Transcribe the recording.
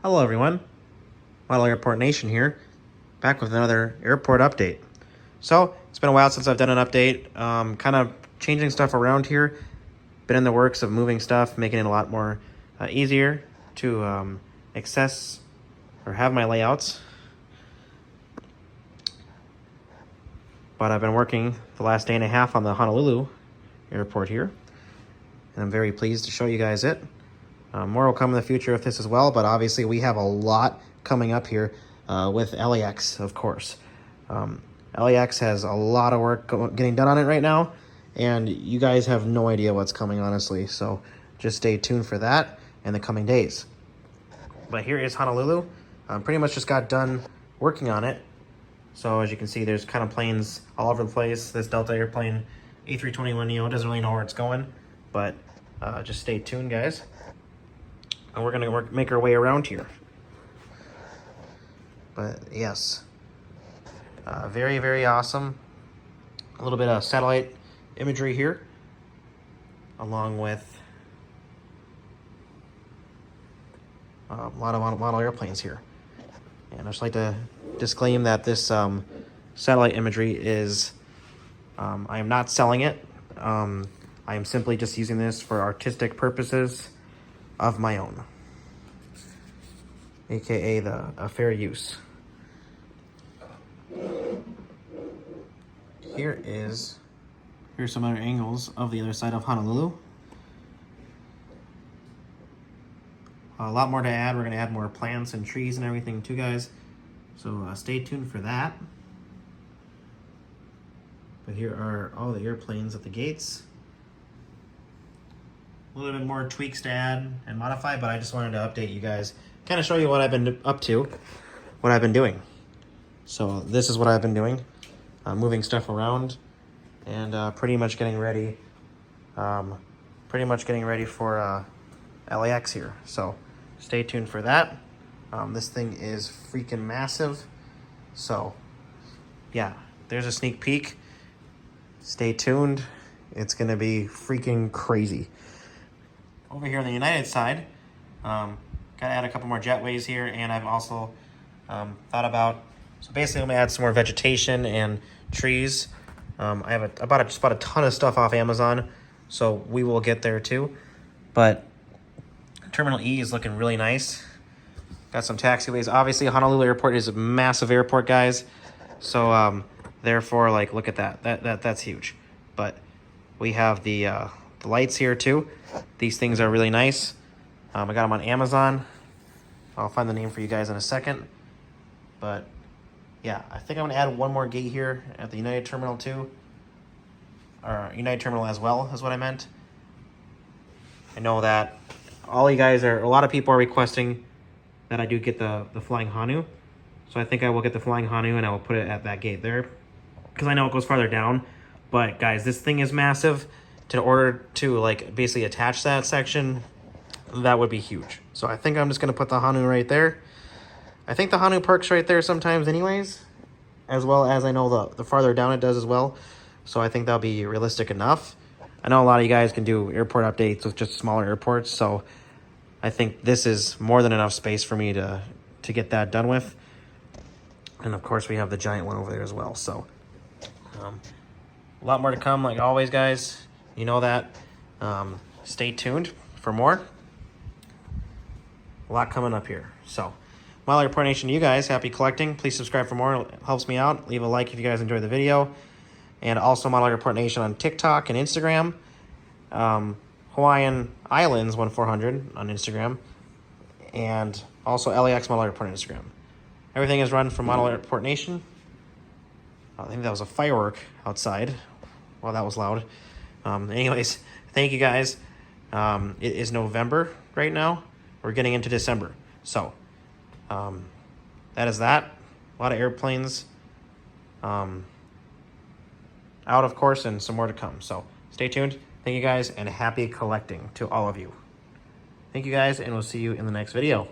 Hello everyone, Model Airport Nation here, back with another airport update. So, it's been a while since I've done an update, kind of changing stuff around here. Been in the works of moving stuff, making it a lot more easier to access or have my layouts. But I've been working the last day and a half on the Honolulu airport here, and I'm very pleased to show you guys it. More will come in the future with this as well, but obviously we have a lot coming up here with LAX, of course. LAX has a lot of work getting done on it right now, and you guys have no idea what's coming, honestly. So just stay tuned for that in the coming days. But here is Honolulu. Pretty much just got done working on it. So as you can see, there's kind of planes all over the place. This Delta airplane, A321neo, doesn't really know where it's going, but just stay tuned, guys. And we're gonna make our way around here. But yes, very, very awesome. A little bit of satellite imagery here, along with a lot of model airplanes here. And I'd just like to disclaim that this satellite imagery is, I am not selling it. I am simply just using this for artistic purposes of my own, aka a fair use. Here's some other angles of the other side of Honolulu. A lot more to add. We're going to add more plants and trees and everything too, guys. So stay tuned for that. But here are all the airplanes at the gates. A little bit more tweaks to add and modify, but I just wanted to update you guys, kind of show you what I've been up to, what I've been doing. So this is what I've been doing, moving stuff around, and pretty much getting ready for LAX here. So stay tuned for that. This thing is freaking massive. So yeah, there's a sneak peek. Stay tuned. It's gonna be freaking crazy. Over here on the United side, gotta add a couple more jetways here, and I've also thought about, so basically I'm gonna add some more vegetation and trees. I have just bought a ton of stuff off Amazon, so we will get there too. But Terminal E is looking really nice. Got some taxiways. Obviously, Honolulu Airport is a massive airport, guys. So therefore, like, look at that. That's huge. But we have the lights here too. These things are really nice. I got them on Amazon. I'll find the name for you guys in a second. But yeah, I think I'm gonna add one more gate here at the United Terminal too. Or United Terminal as well, is what I meant. I know that a lot of people are requesting that I do get the Flying Hanu. So I think I will get the Flying Hanu and I will put it at that gate there, because I know it goes farther down. But guys, this thing is massive. In order to like basically attach that section, that would be huge. So I think I'm just gonna put the Hanu right there. I think the Hanu perks right there sometimes anyways, as well as I know the farther down it does as well. So I think that'll be realistic enough. I know a lot of you guys can do airport updates with just smaller airports, so I think this is more than enough space for me to get that done with. And of course we have the giant one over there as well. So a lot more to come, like always, guys. You know that. Stay tuned for more. A lot coming up here. So, Model Airport Nation, you guys, happy collecting. Please subscribe for more. It helps me out. Leave a like if you guys enjoyed the video. And also Model Airport Nation on TikTok and Instagram. Hawaiian Islands 1400 on Instagram. And also LAX Model Airport on Instagram. Everything is run from Model Airport Nation. I think that was a firework outside. Well, that was loud. Anyways, thank you guys. It is November right now. We're getting into December. So, that is that. A lot of airplanes out, of course, and some more to come. So, stay tuned. Thank you guys, and happy collecting to all of you. Thank you guys, and we'll see you in the next video.